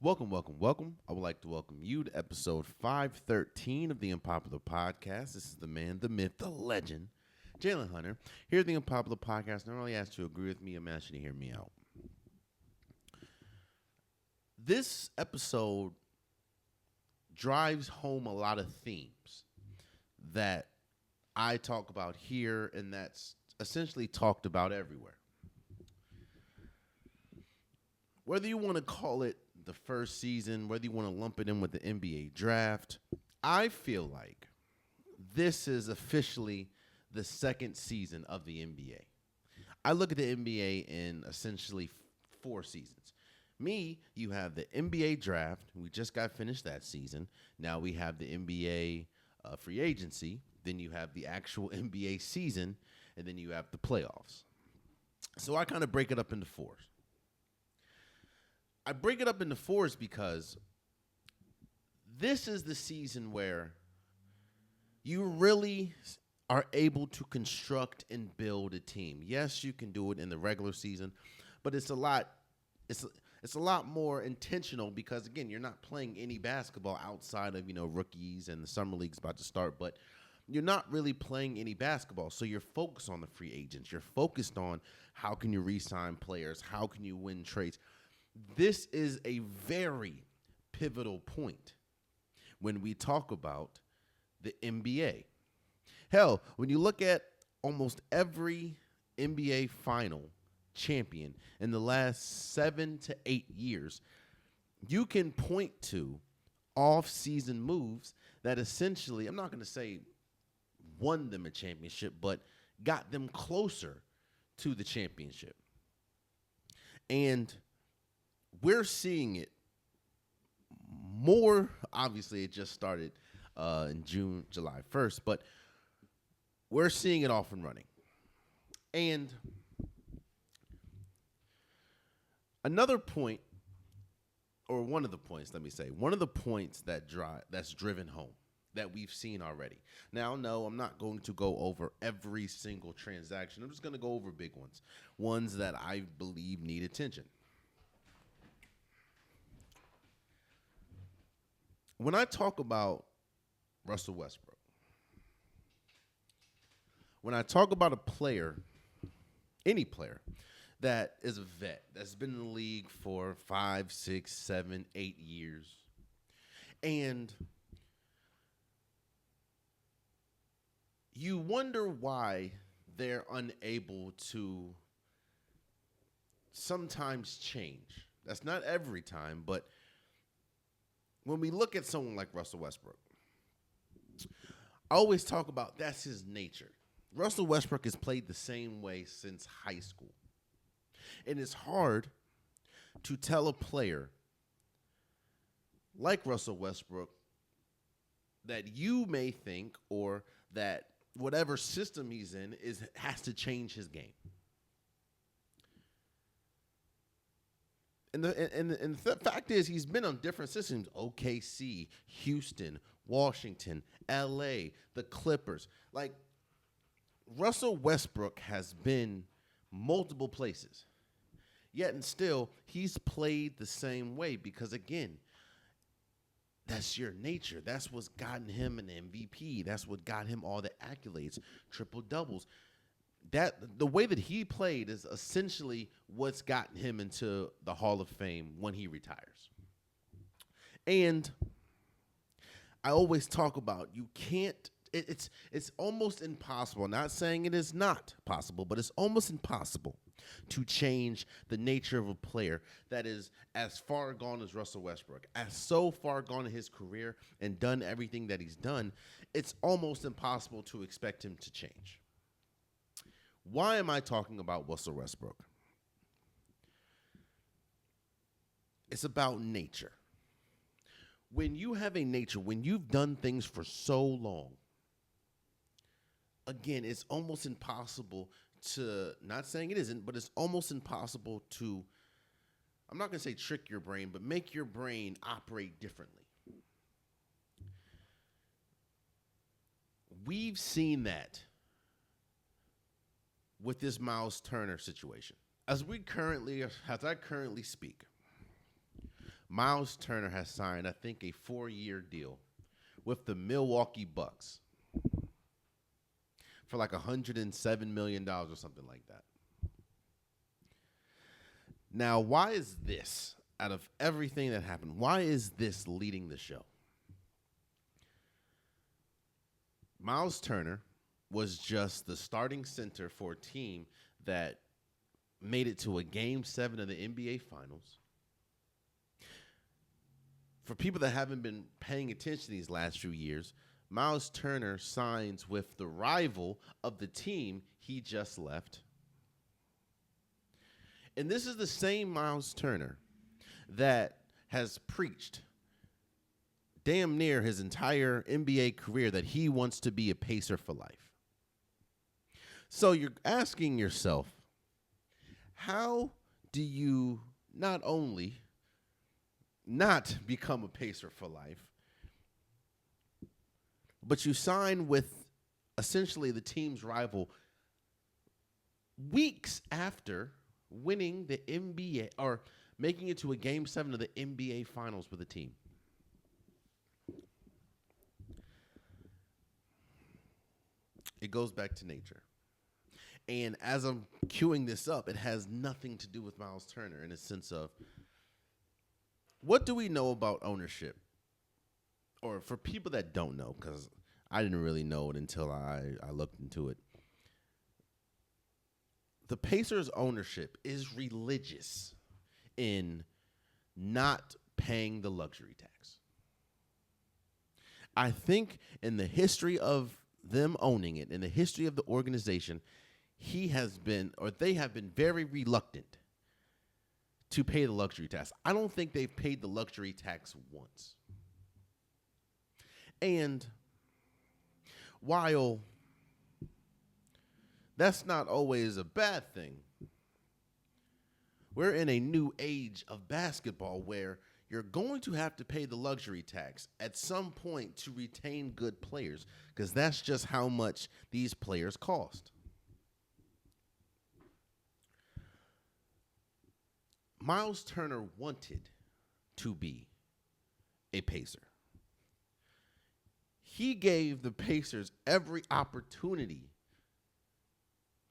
Welcome, welcome, welcome. I would like to welcome you to episode 513 of the Unpopular Podcast. This is the man, the myth, the legend, Jalen Hunter. Here at the Unpopular Podcast, not only asked to agree with me, I'm asking to hear me out. This episode drives home a lot of themes that I talk about here and that's essentially talked about everywhere. Whether you want to call it the first season, whether you want to lump it in with the NBA draft, I feel like this is officially the second season of the NBA. I look at the NBA in essentially 4 seasons. You have the NBA draft. We just got finished that season. Now we have the NBA free agency. Then you have the actual NBA season. And then you have the playoffs. So I kind of break it up into 4s. I break it up into 4s because this is the season where you really are able to construct and build a team. Yes, you can do it in the regular season, but it's a lot more intentional because, again, you're not playing any basketball outside of, rookies and the summer league's about to start, but you're not really playing any basketball. So you're focused on the free agents. You're focused on how can you re-sign players, how can you win trades. This is a very pivotal point when we talk about the NBA. Hell, when you look at almost every NBA final champion in the last 7 to 8 years, you can point to off-season moves that essentially, I'm not going to say won them a championship, but got them closer to the championship. And we're seeing it more. Obviously, it just started in July 1st, but we're seeing it off and running. And another point, or one of the points, one of the points that's driven home that we've seen already. Now, no, I'm not going to go over every single transaction. I'm just going to go over big ones that I believe need attention. When I talk about Russell Westbrook, when I talk about a player, any player that is a vet, that's been in the league for 5, 6, 7, 8 years, and you wonder why they're unable to sometimes change. That's not every time, but when we look at someone like Russell Westbrook, I always talk about that's his nature. Russell Westbrook has played the same way since high school. And it's hard to tell a player like Russell Westbrook that you may think or that whatever system he's in has to change his game. And the fact is, he's been on different systems: OKC, Houston, Washington, LA, the Clippers. Like, Russell Westbrook has been multiple places. Yet and still, he's played the same way because, again, that's your nature. That's what's gotten him an MVP. That's what got him all the accolades, triple doubles. That the way that he played is essentially what's gotten him into the Hall of Fame when he retires. And I always talk about you can't. It's almost impossible. Not saying it is not possible, but it's almost impossible to change the nature of a player that is as far gone as Russell Westbrook, as so far gone in his career and done everything that he's done. It's almost impossible to expect him to change. Why am I talking about Russell Westbrook? It's about nature. When you have a nature, when you've done things for so long, again, it's almost impossible to, not saying it isn't, but it's almost impossible to, I'm not going to say trick your brain, but make your brain operate differently. We've seen that with this Myles Turner situation. As I currently speak, Myles Turner has signed, I think, a 4-year deal with the Milwaukee Bucks for like $107 million or something like that. Now, why is this, out of everything that happened, why is this leading the show? Myles Turner was just the starting center for a team that made it to a Game 7 of the NBA Finals. For people that haven't been paying attention these last few years, Myles Turner signs with the rival of the team he just left. And this is the same Myles Turner that has preached damn near his entire NBA career that he wants to be a Pacer for life. So you're asking yourself, how do you not only not become a Pacer for life, but you sign with essentially the team's rival weeks after winning the NBA or making it to a Game 7 of the NBA Finals with a team? It goes back to nature. And as I'm queuing this up, it has nothing to do with Myles Turner in a sense of, what do we know about ownership? Or for people that don't know, because I didn't really know it until I looked into it. The Pacers' ownership is religious in not paying the luxury tax. I think in the history of them owning it, in the history of the organization, they have been very reluctant to pay the luxury tax. I don't think they've paid the luxury tax once. And while that's not always a bad thing, we're in a new age of basketball where you're going to have to pay the luxury tax at some point to retain good players, because that's just how much these players cost. Myles Turner wanted to be a Pacer. He gave the Pacers every opportunity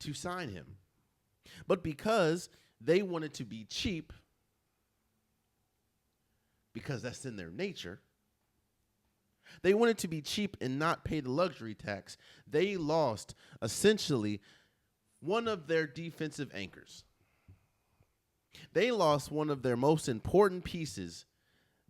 to sign him. But because they wanted to be cheap, because that's in their nature, they wanted to be cheap and not pay the luxury tax. They lost essentially one of their defensive anchors. They lost one of their most important pieces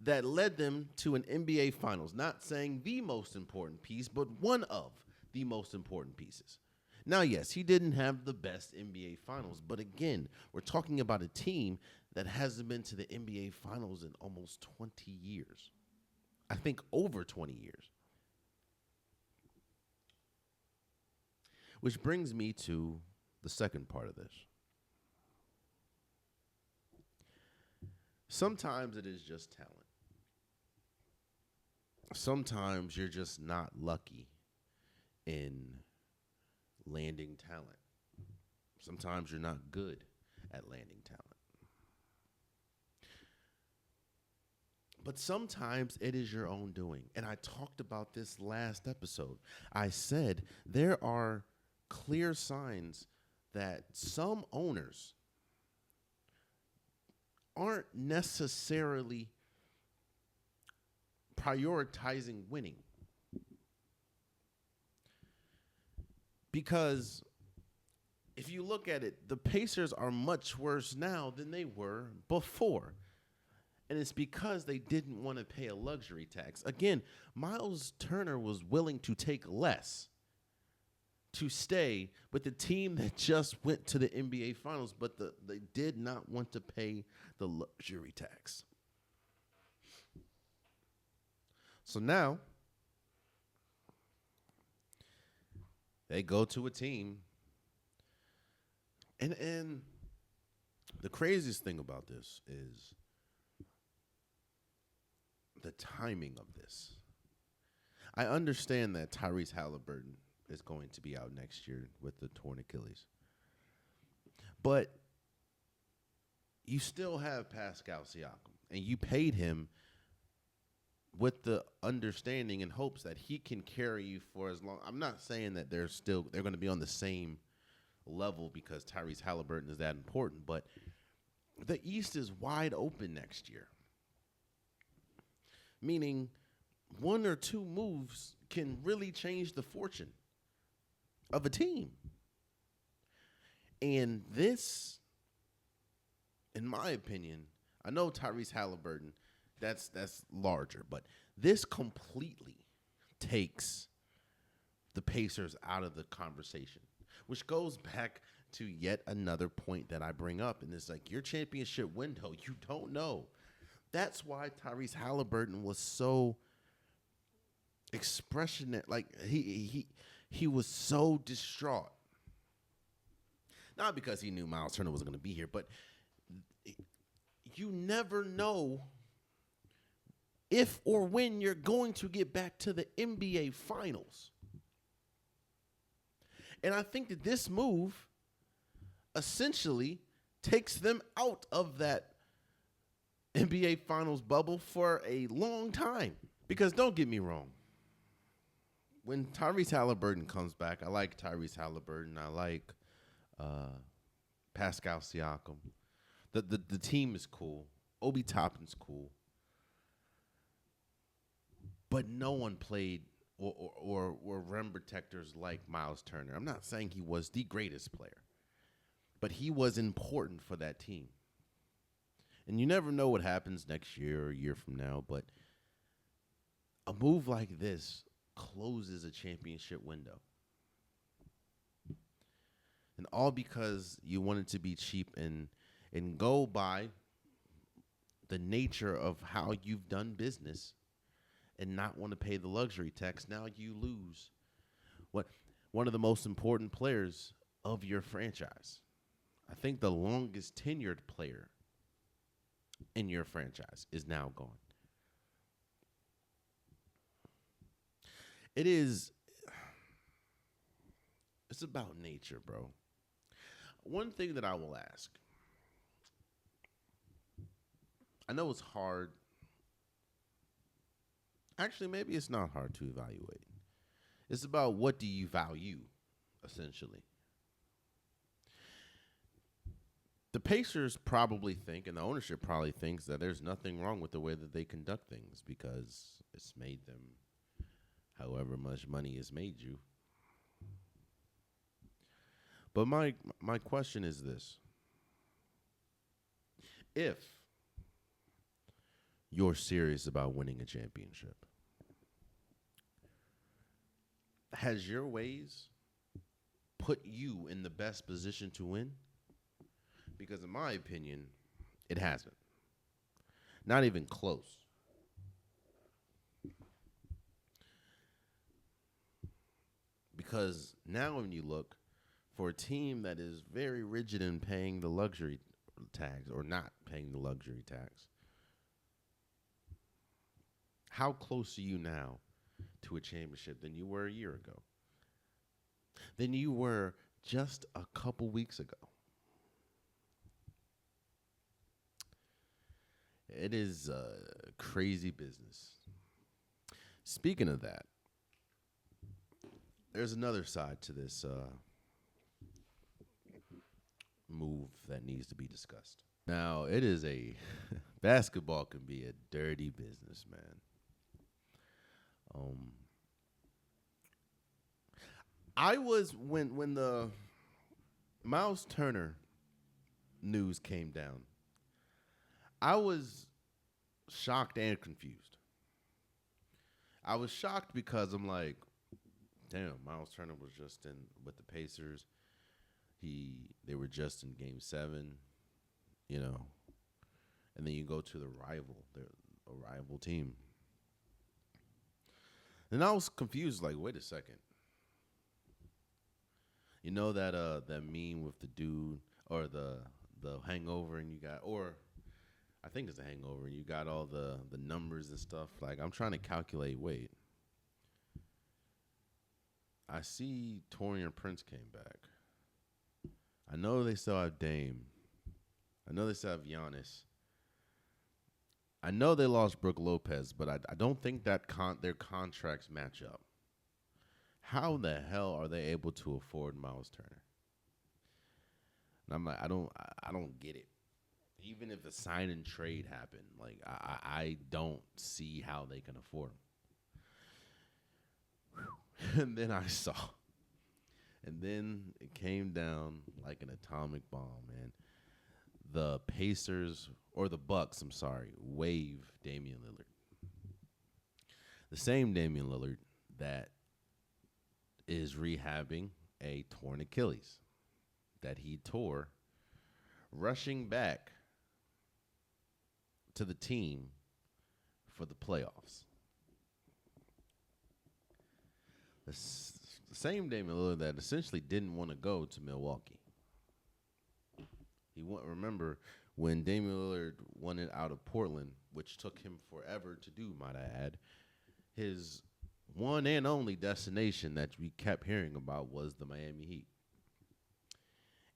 that led them to an NBA Finals. Not saying the most important piece, but one of the most important pieces. Now, yes, he didn't have the best NBA Finals, but again, we're talking about a team that hasn't been to the NBA Finals in almost 20 years. I think over 20 years. Which brings me to the second part of this. Sometimes it is just talent. Sometimes you're just not lucky in landing talent. Sometimes you're not good at landing talent. But sometimes it is your own doing. And I talked about this last episode. I said there are clear signs that some owners aren't necessarily prioritizing winning. Because if you look at it, the Pacers are much worse now than they were before. And it's because they didn't want to pay a luxury tax. Again, Myles Turner was willing to take less to stay with the team that just went to the NBA Finals, but they did not want to pay the luxury tax. So now they go to a team, and the craziest thing about this is the timing of this. I understand that Tyrese Halliburton is going to be out next year with the torn Achilles. But you still have Pascal Siakam. and you paid him with the understanding and hopes that he can carry you for as long. I'm not saying that they're going to be on the same level because Tyrese Halliburton is that important, but the East is wide open next year. Meaning one or two moves can really change the fortune of a team. And this, in my opinion, I know Tyrese Halliburton, that's larger, but this completely takes the Pacers out of the conversation, which goes back to yet another point that I bring up, and it's like your championship window, you don't know. That's why Tyrese Halliburton was so expressionate, like he was so distraught. Not because he knew Myles Turner was going to be here, but you never know if or when you're going to get back to the NBA Finals. And I think that this move essentially takes them out of that NBA Finals bubble for a long time. Because don't get me wrong, when Tyrese Halliburton comes back, I like Tyrese Halliburton. I like Pascal Siakam. The team is cool. Obi Toppin's cool. But no one played or rim protectors like Myles Turner. I'm not saying he was the greatest player, but he was important for that team. And you never know what happens next year or a year from now, but a move like this closes a championship window. And all because you wanted to be cheap and go by the nature of how you've done business and not want to pay the luxury tax. Now you lose one of the most important players of your franchise. I think the longest tenured player in your franchise is now gone. It's about nature, bro. One thing that I will ask, I know it's hard. Actually, maybe it's not hard to evaluate. It's about what do you value, essentially. The Pacers probably think, and the ownership probably thinks, that there's nothing wrong with the way that they conduct things because it's made them however much money it's made you. But my question is this. If you're serious about winning a championship, has your ways put you in the best position to win? Because in my opinion, it hasn't. Not even close. Because now when you look for a team that is very rigid in paying the luxury tax or not paying the luxury tax, how close are you now to a championship than you were a year ago? Than you were just a couple weeks ago? It is crazy business. Speaking of that, there's another side to this move that needs to be discussed. Now, it is basketball can be a dirty business, man. I was when the Myles Turner news came down, I was shocked and confused. I was shocked because I'm like, damn, Myles Turner was just in with the Pacers. They were just in Game 7, you know. And then you go to a rival team. And I was confused, like, wait a second. You know that meme with the dude or the hangover and you got, or I think it's a hangover and you got all the numbers and stuff. Like, I'm trying to calculate, wait. I see Torian Prince came back. I know they still have Dame. I know they still have Giannis. I know they lost Brooke Lopez, but I don't think that their contracts match up. How the hell are they able to afford Myles Turner? And I'm like, I don't get it. Even if a sign and trade happened, like I don't see how they can afford him. And then and then it came down like an atomic bomb, man. The Pacers or the Bucks, I'm sorry, waive Damian Lillard. The same Damian Lillard that is rehabbing a torn Achilles that he tore rushing back to the team for the playoffs. The same Damian Lillard that essentially didn't want to go to Milwaukee. Remember when Damian Lillard wanted out of Portland, which took him forever to do, might I add, his one and only destination that we kept hearing about was the Miami Heat.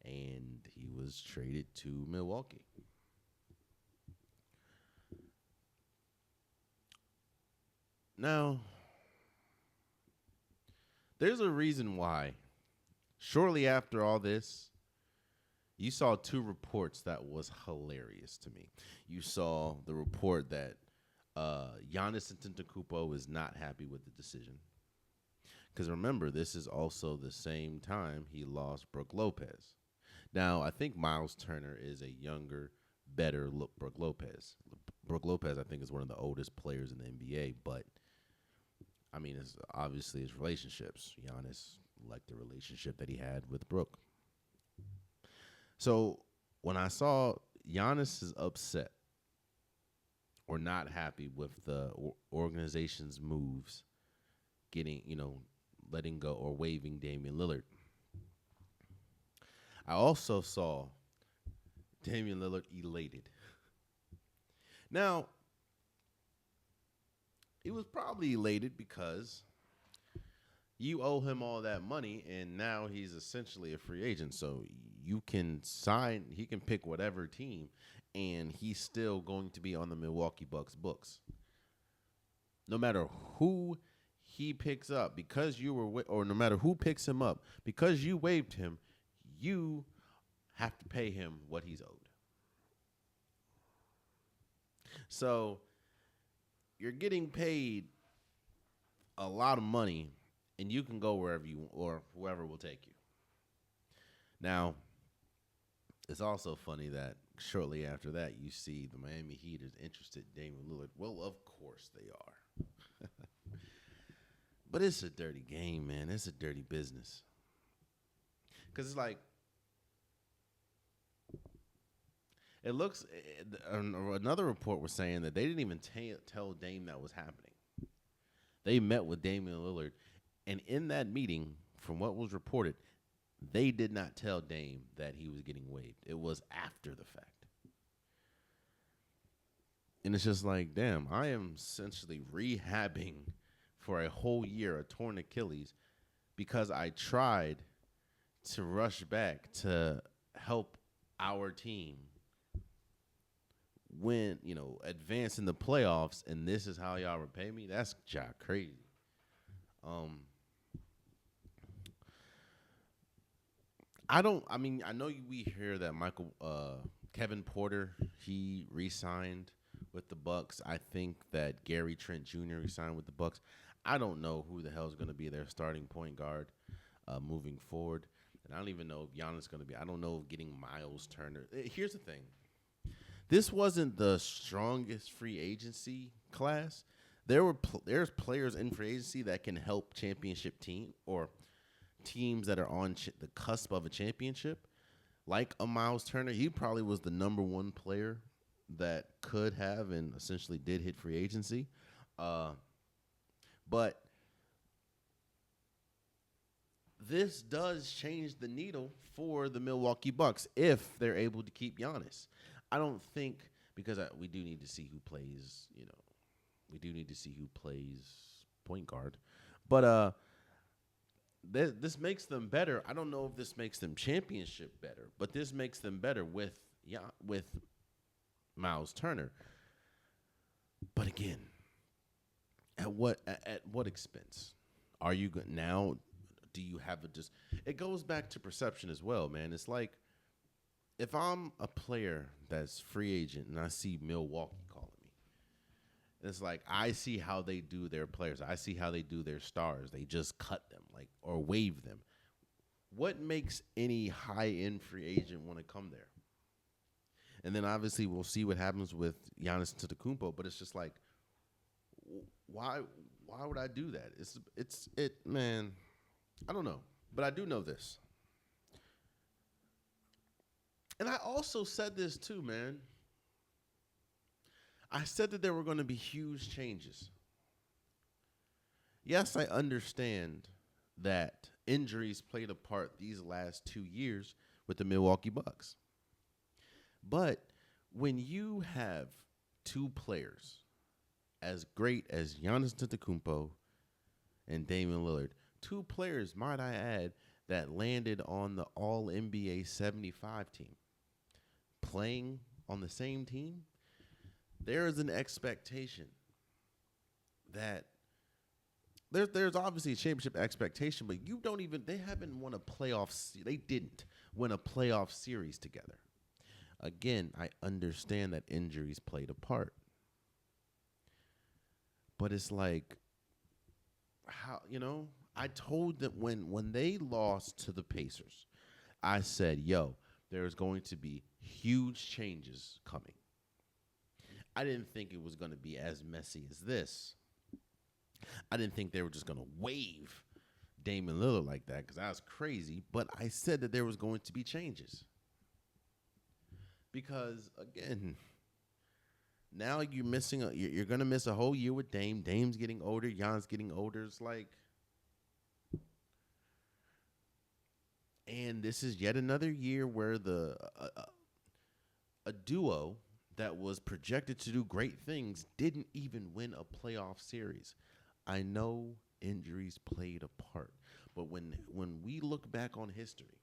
And he was traded to Milwaukee. Now, there's a reason why. Shortly after all this, you saw two reports that was hilarious to me. You saw the report that Giannis Antetokounmpo is not happy with the decision. Because remember, this is also the same time he lost Brooke Lopez. Now, I think Myles Turner is a younger, better Brooke Lopez. Brooke Lopez, I think, is one of the oldest players in the NBA, but I mean, it's obviously his relationships. Giannis liked the relationship that he had with Brooke. So when I saw Giannis is upset or not happy with the organization's moves, letting go or waiving Damian Lillard, I also saw Damian Lillard elated. Now, he was probably elated because you owe him all that money, and now he's essentially a free agent. So you can he can pick whatever team, and he's still going to be on the Milwaukee Bucks books. No matter who he picks up, or no matter who picks him up, because you waived him, you have to pay him what he's owed. So you're getting paid a lot of money, and you can go wherever you or whoever will take you. Now, it's also funny that shortly after that, you see the Miami Heat is interested in Damian Lillard. Well, of course they are. But it's a dirty game, man. It's a dirty business. Because it's like, it looks, another report was saying that they didn't even tell Dame that was happening. They met with Damian Lillard, and in that meeting, from what was reported, they did not tell Dame that he was getting waived. It was after the fact. And it's just like, damn, I am essentially rehabbing for a whole year a torn Achilles because I tried to rush back to help our team win, advance in the playoffs, and this is how y'all repay me? That's just crazy. I know we hear that Kevin Porter, he re-signed with the Bucks. I think that Gary Trent Jr. re-signed with the Bucks. I don't know who the hell is going to be their starting point guard moving forward. And I don't even know if Giannis is going to be. I don't know if getting Myles Turner. Here's the thing. This wasn't the strongest free agency class. There's players in free agency that can help championship team or teams that are on the cusp of a championship, like a Myles Turner. He probably was the number one player that could have and essentially did hit free agency. But this does change the needle for the Milwaukee Bucks if they're able to keep Giannis. I don't think, because we do need to see who plays, we do need to see who plays point guard. But this makes them better. I don't know if this makes them championship better, but this makes them better with Myles Turner. But again, at what expense? Are you now? Do you have a just? It goes back to perception as well, man. It's like if I'm a player that's free agent and I see Milwaukee calling me, it's like I see how they do their players. I see how they do their stars. They just cut them, like, or waive them. What makes any high end free agent want to come there? And then obviously we'll see what happens with Giannis Antetokounmpo. But it's just like, why? Why would I do that? Man. I don't know, but I do know this. And I also said this too, man. I said that there were going to be huge changes. Yes, I understand that injuries played a part these last 2 years with the Milwaukee Bucks. But when you have two players as great as Giannis Antetokounmpo and Damian Lillard, two players, might I add, that landed on the All-NBA 75 team, playing on the same team, there is an expectation that there's obviously a championship expectation, but they haven't won a they didn't win a playoff series together. Again, I understand that injuries played a part. But it's like, how, I told them when they lost to the Pacers, I said, yo, there's going to be huge changes coming. I didn't think it was going to be as messy as this. I didn't think they were just going to waive Damian Lillard like that because that was crazy. But I said that there was going to be changes. Because, again, now you're missing you're going to miss a whole year with Dame. Dame's getting older. Jan's getting older. It's like, and this is yet another year where a duo that was projected to do great things didn't even win a playoff series. I know injuries played a part, but when we look back on history,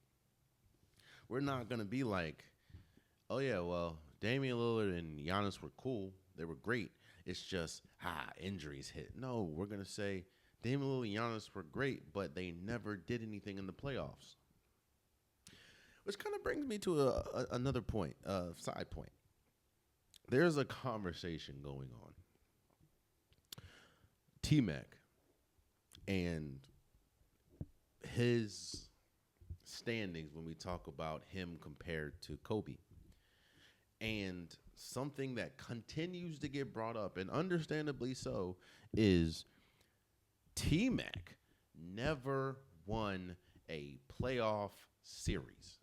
we're not going to be like, oh, yeah, well, Damian Lillard and Giannis were cool. They were great. It's just, injuries hit. No, we're going to say Damian Lillard and Giannis were great, but they never did anything in the playoffs. Which kind of brings me to another point, side point. There's a conversation going on. T-Mac and his standings when we talk about him compared to Kobe. And something that continues to get brought up, and understandably so, is T-Mac never won a playoff series.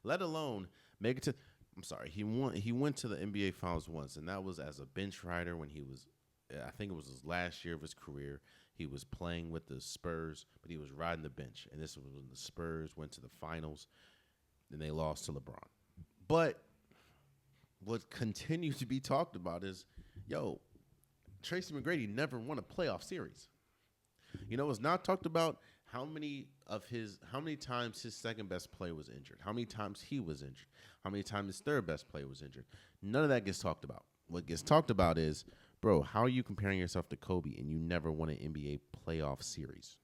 Let alone make it to, he went to the NBA Finals once, and that was as a bench rider when he was, I think it was his last year of his career. He was playing with the Spurs, but he was riding the bench. And this was when the Spurs went to the finals, and they lost to LeBron. But what continues to be talked about is, Tracy McGrady never won a playoff series. It's not talked about how many times his second best player was injured, how many times he was injured, how many times his third best player was injured. None of that gets talked about. What gets talked about is, bro, how are you comparing yourself to Kobe and you never won an NBA playoff series?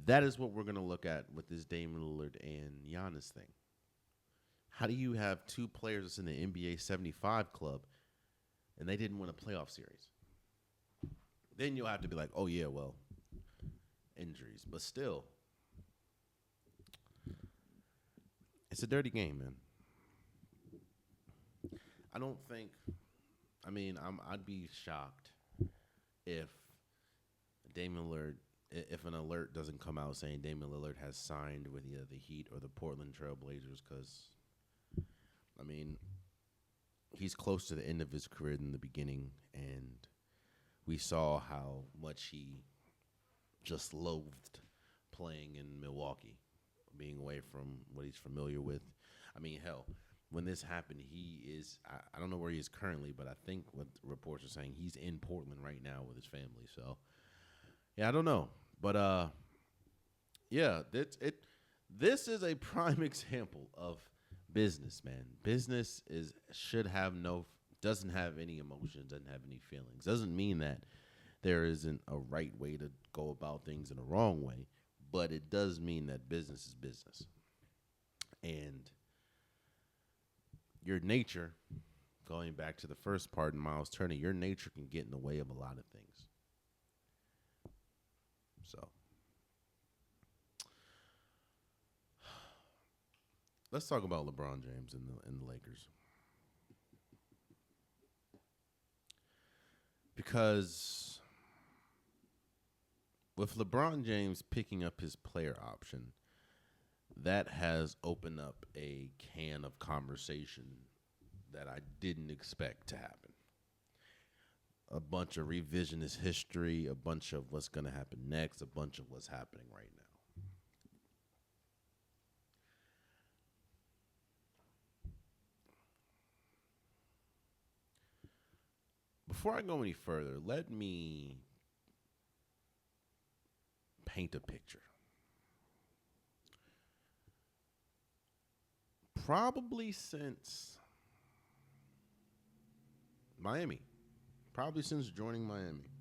That is what we're going to look at with this Damian Lillard and Giannis thing. How do you have two players that's in the NBA 75 club and they didn't win a playoff series? Then you'll have to be like, oh, yeah, well, injuries. But still, it's a dirty game, man. I don't think, I'd be shocked if Damian Lillard, if an alert doesn't come out saying Damian Lillard has signed with either the Heat or the Portland Trail Blazers, because, he's close to the end of his career than the beginning, and we saw how much he just loathed playing in Milwaukee, being away from what he's familiar with. Hell, when this happened, he is, I don't know where he is currently, but I think what the reports are saying, he's in Portland right now with his family. So, yeah, I don't know. But, this is a prime example of business, man. Business should have no doesn't have any emotions, doesn't have any feelings. Doesn't mean that there isn't a right way to go about things and a wrong way, but it does mean that business is business. And your nature, going back to the first part in Myles Turner, your nature can get in the way of a lot of things. So let's talk about LeBron James and the Lakers. Because with LeBron James picking up his player option, that has opened up a can of conversation that I didn't expect to happen. A bunch of revisionist history, a bunch of what's going to happen next, a bunch of what's happening right now. Before I go any further, let me paint a picture. Probably since Miami. Probably since joining Miami.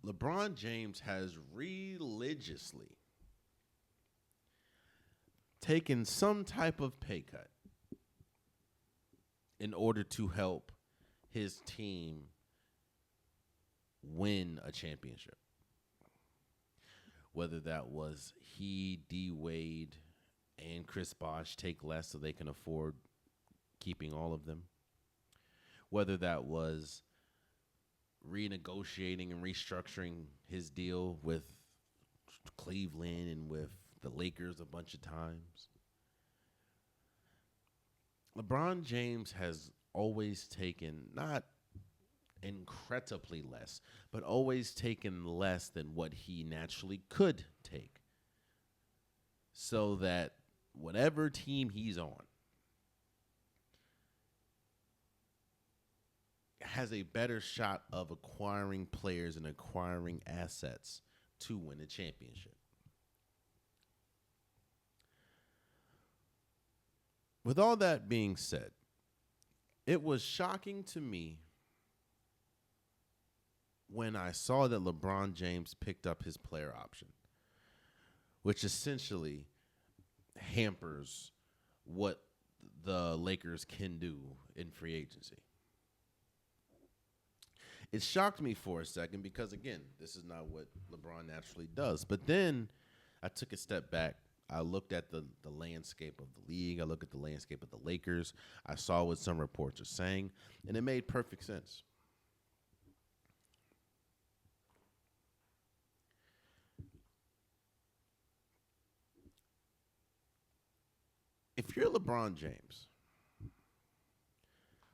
LeBron James has religiously taken some type of pay cut in order to help his team win a championship. Whether that was he, D. Wade, and Chris Bosh take less so they can afford keeping all of them. Whether that was renegotiating and restructuring his deal with Cleveland and with the Lakers a bunch of times. LeBron James has always taken, not incredibly less, but always taken less than what he naturally could take. So that whatever team he's on has a better shot of acquiring players and acquiring assets to win a championship. With all that being said, it was shocking to me when I saw that LeBron James picked up his player option, which essentially hampers what the Lakers can do in free agency. It shocked me for a second because, again, this is not what LeBron naturally does. But then I took a step back. I looked at the landscape of the league. I looked at the landscape of the Lakers. I saw what some reports are saying, and it made perfect sense. If you're LeBron James,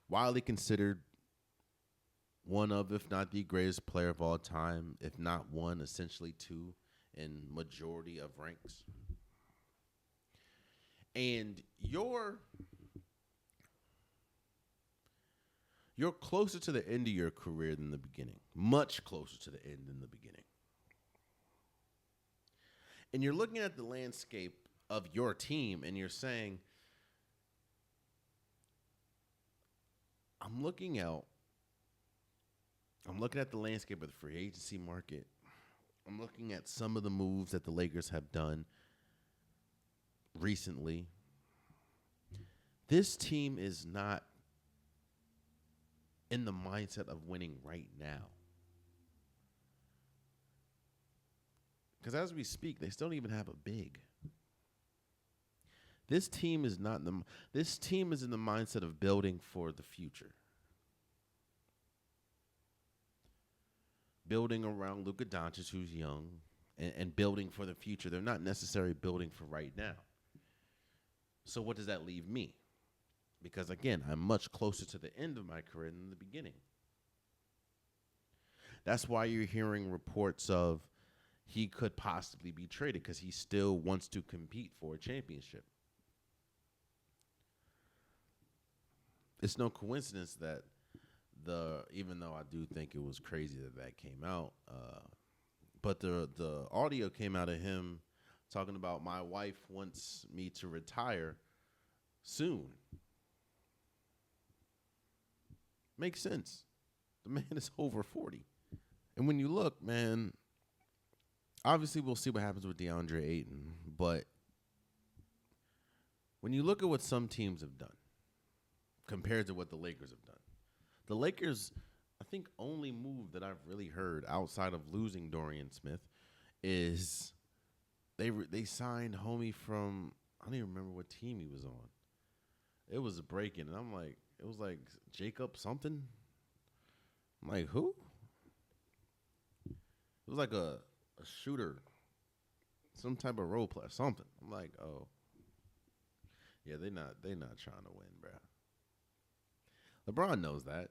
widely considered one of, if not the greatest player of all time, if not one, essentially two in majority of ranks. And you're closer to the end of your career than the beginning, much closer to the end than the beginning. And you're looking at the landscape of your team and you're saying, I'm looking at the landscape of the free agency market. I'm looking at some of the moves that the Lakers have done recently. This team is not in the mindset of winning right now. Because as we speak, they still don't even have a big. This team is in the mindset of building for the future. Building around Luka Doncic, who's young, and building for the future. They're not necessarily building for right now. So what does that leave me? Because, again, I'm much closer to the end of my career than the beginning. That's why you're hearing reports of he could possibly be traded because he still wants to compete for a championship. It's no coincidence that even though I do think it was crazy that came out, but the audio came out of him talking about my wife wants me to retire soon. Makes sense. The man is over 40. And when you look, man, obviously we'll see what happens with DeAndre Ayton, but when you look at what some teams have done compared to what the Lakers have done, the Lakers, I think, only move that I've really heard outside of losing Dorian Smith is they signed homie from, I don't even remember what team he was on. It was a break-in, and I'm like, it was like Jacob something. I'm like, who? It was like a shooter, some type of role player, something. I'm like, oh. Yeah, they not trying to win, bro. LeBron knows that.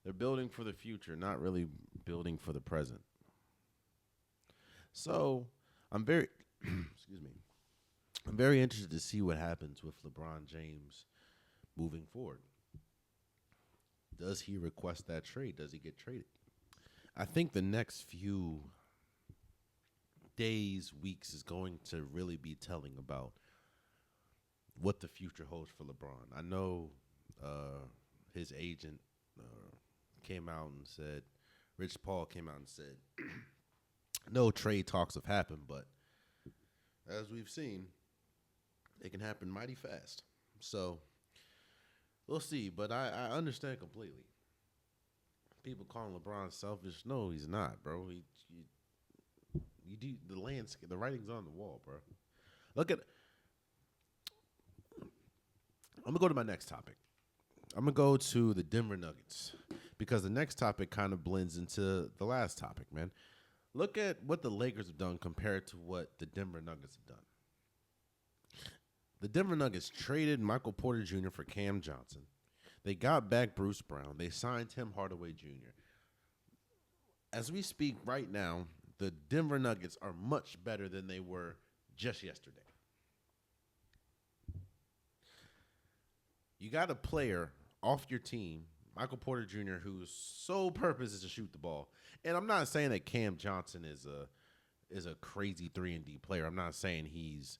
They're building for the future, not really building for the present. So I'm very excuse me. I'm very interested to see what happens with LeBron James moving forward. Does he request that trade? Does he get traded? I think the next few days, weeks is going to really be telling about what the future holds for LeBron. I know his agent came out and said, Rich Paul came out and said, no trade talks have happened, but as we've seen, it can happen mighty fast. So we'll see, but I understand completely. People calling LeBron selfish. No, he's not, bro. You do the landscape. The writing's on the wall, bro. Look at. I'm gonna go to my next topic. I'm gonna go to the Denver Nuggets because the next topic kind of blends into the last topic, man. Look at what the Lakers have done compared to what the Denver Nuggets have done. The Denver Nuggets traded Michael Porter Jr. for Cam Johnson. They got back Bruce Brown. They signed Tim Hardaway Jr. As we speak right now, the Denver Nuggets are much better than they were just yesterday. You got a player off your team, Michael Porter Jr., whose sole purpose is to shoot the ball. And I'm not saying that Cam Johnson is a crazy 3-and-D player. I'm not saying he's,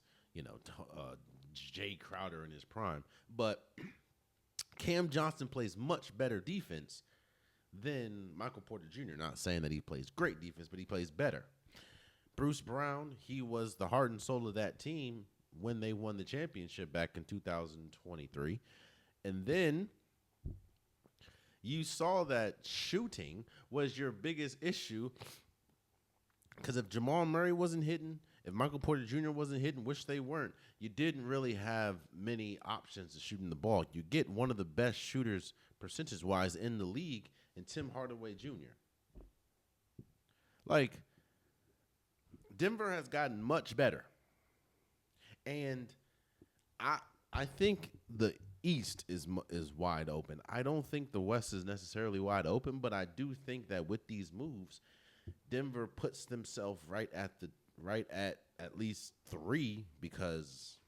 Jay Crowder in his prime. But Cam Johnson plays much better defense than Michael Porter Jr. Not saying that he plays great defense, but he plays better. Bruce Brown, he was the heart and soul of that team when they won the championship back in 2023. And then you saw that shooting was your biggest issue because if Jamal Murray wasn't hitting, if Michael Porter Jr. wasn't hitting, which they weren't, you didn't really have many options to shooting the ball. You get one of the best shooters percentage-wise in the league in Tim Hardaway Jr. Like, Denver has gotten much better. And I think the East is wide open. I don't think the West is necessarily wide open, but I do think that with these moves, Denver puts themselves right at least 3 because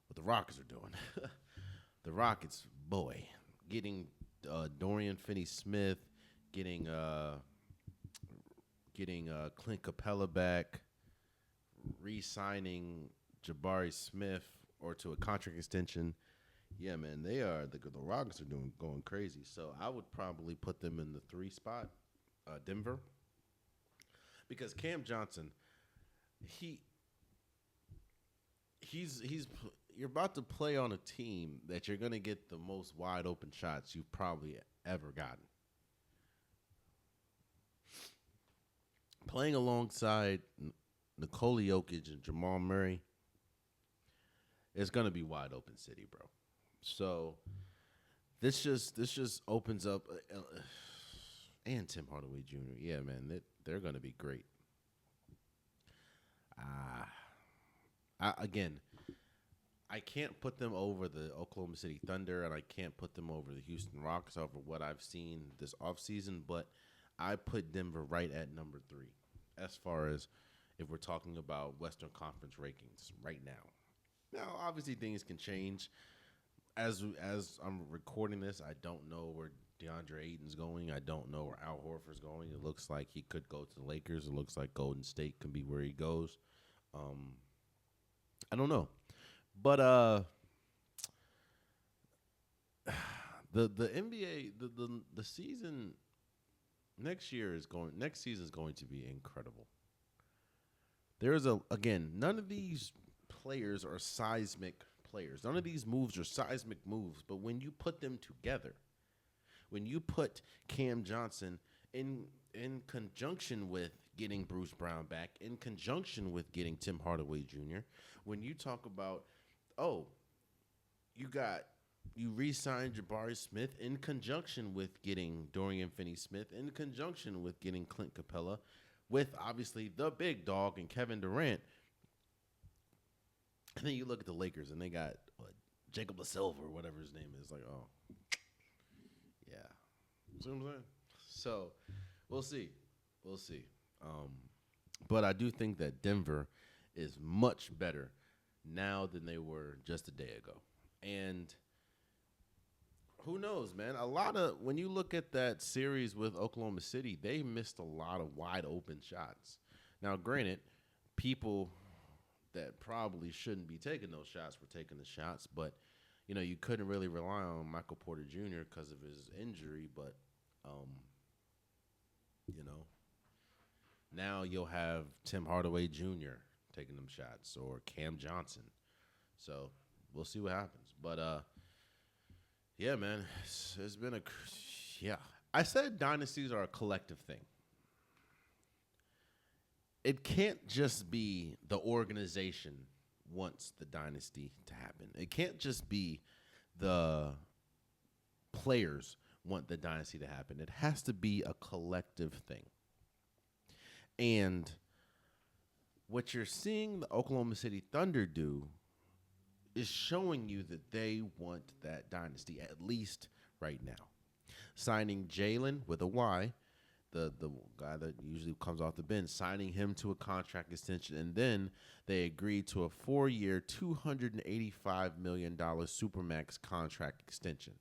what the Rockets are doing. The Rockets, boy, getting Dorian Finney-Smith, getting Clint Capella back, re-signing Jabari Smith or to a contract extension. Yeah, man, the Rockets are going crazy. So I would probably put them in the 3 spot, Denver, because Cam Johnson, he's you're about to play on a team that you're gonna get the most wide open shots you've probably ever gotten. Playing alongside Nikola Jokic and Jamal Murray, it's gonna be wide open city, bro. So this just opens up, and Tim Hardaway Jr. Yeah, man, they're gonna be great. I can't put them over the Oklahoma City Thunder, and I can't put them over the Houston Rockets over what I've seen this offseason, but I put Denver right at number 3 as far as if we're talking about Western Conference rankings right now. Now, obviously, things can change. As I'm recording this, I don't know where DeAndre Ayton's going. I don't know where Al Horford's going. It looks like he could go to the Lakers. It looks like Golden State can be where he goes. I don't know. But The NBA the season next season is going to be incredible. None of these players are seismic players. None of these moves are seismic moves, but when you put them together, when you put Cam Johnson in conjunction with getting Bruce Brown back, in conjunction with getting Tim Hardaway Jr., when you talk about, you re-signed Jabari Smith in conjunction with getting Dorian Finney-Smith, in conjunction with getting Clint Capella, with obviously the big dog and Kevin Durant. And then you look at the Lakers and they got Jacob LaSilva or whatever his name is. Like, oh, yeah. See what I'm saying? So we'll see. But I do think that Denver is much better now than they were just a day ago. And who knows, man? When you look at that series with Oklahoma City, they missed a lot of wide open shots. Now, granted, people that probably shouldn't be taking those shots were taking the shots, but you couldn't really rely on Michael Porter Jr. because of his injury. But now you'll have Tim Hardaway Jr. taking them shots or Cam Johnson. So we'll see what happens. But yeah, man, it's been I said dynasties are a collective thing. It can't just be the organization wants the dynasty to happen. It can't just be the players want the dynasty to happen. It has to be a collective thing. And what you're seeing the Oklahoma City Thunder do is showing you that they want that dynasty, at least right now. Signing Jalen with a Y, the guy that usually comes off the bench, signing him to a contract extension, and then they agreed to a 4-year, $285 million Supermax contract extension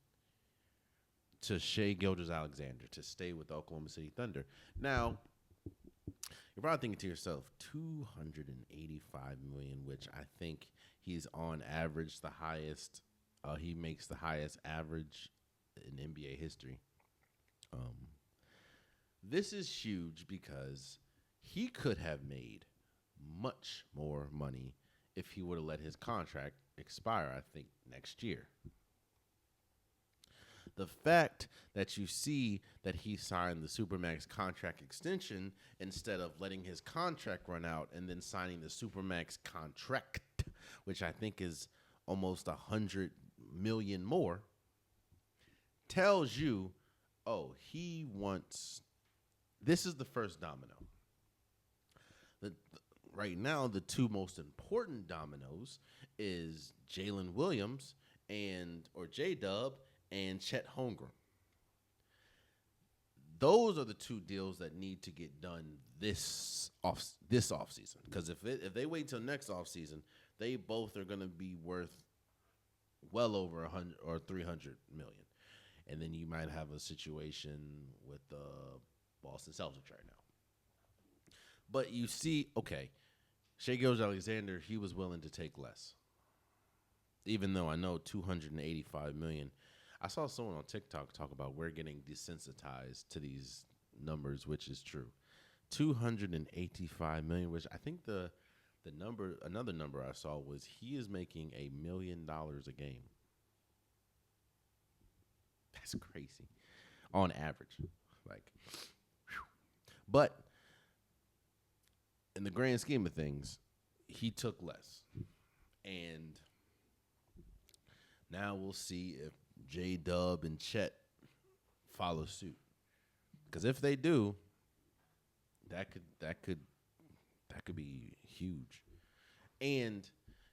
to Shai Gilgeous-Alexander to stay with the Oklahoma City Thunder. Now, you're probably thinking to yourself, $285 million, which I think he's on average the highest. He makes the highest average in NBA history. This is huge because he could have made much more money if he would have let his contract expire, I think, next year. The fact that you see that he signed the Supermax contract extension instead of letting his contract run out and then signing the Supermax contract, which I think is almost $100 million more, tells you, he wants. This is the first domino. Right now, the two most important dominoes is Jalen Williams or J-Dub and Chet Holmgren. Those are the two deals that need to get done this offseason. Because if they wait till next offseason, they both are going to be worth well over 100 or 300 million. And then you might have a situation with the Boston Celtics right now. But you see, Shai Gilgeous-Alexander, he was willing to take less. Even though I know $285 million. I saw someone on TikTok talk about we're getting desensitized to these numbers, which is true. $285 million, which I think another number I saw was he is making $1 million a game. That's crazy. On average. But in the grand scheme of things, he took less. And now we'll see if J-Dub and Chet follow suit. Because if they do, that could be huge. And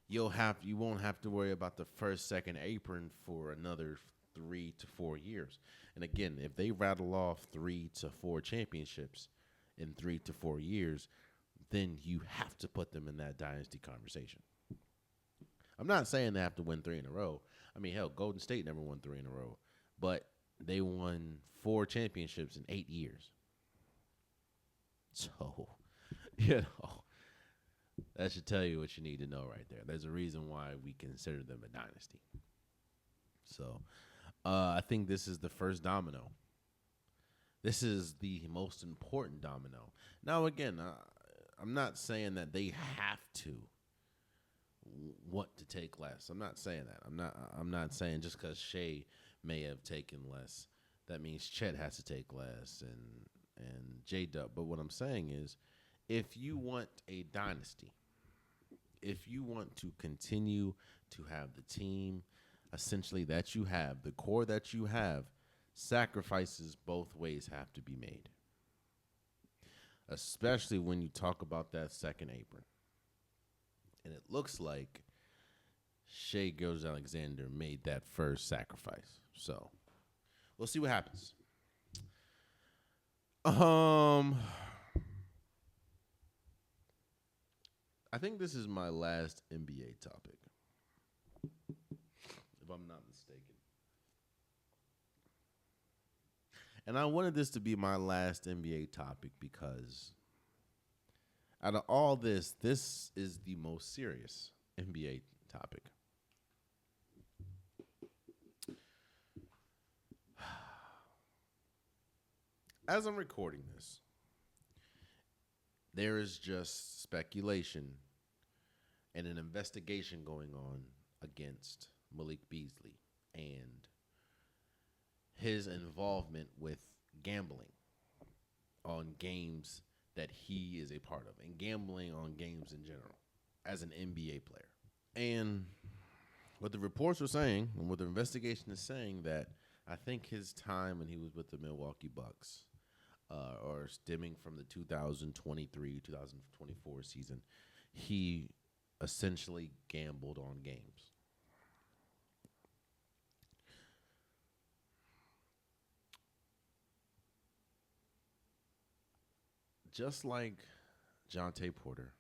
you won't have to worry about the first, second apron for another 3 to 4 years. And again, if they rattle off 3 to 4 championships in 3 to 4 years, then you have to put them in that dynasty conversation. I'm not saying they have to win 3 in a row. I mean, hell, Golden State never won 3 in a row. But they won 4 championships in 8 years. So, that should tell you what you need to know right there. There's a reason why we consider them a dynasty. So, I think this is the first domino. This is the most important domino. Now, again, I'm not saying that they have to want to take less. I'm not saying that. I'm not saying just because Shea may have taken less, that means Chet has to take less and J Dub. But what I'm saying is, if you want a dynasty, if you want to continue to have the team essentially that you have, the core that you have, sacrifices both ways have to be made. Especially when you talk about that second apron. And it looks like Shea Gilgeous-Alexander made that first sacrifice. So we'll see what happens. I think this is my last NBA topic, if I'm not mistaken. And I wanted this to be my last NBA topic because out of all this is the most serious NBA topic. As I'm recording this, there is just speculation and an investigation going on against Malik Beasley and his involvement with gambling on games that he is a part of and gambling on games in general as an NBA player. And what the reports were saying and what the investigation is saying, that I think his time when he was with the Milwaukee Bucks or stemming from the 2023-2024 season, he essentially gambled on games. Just like Jonte Porter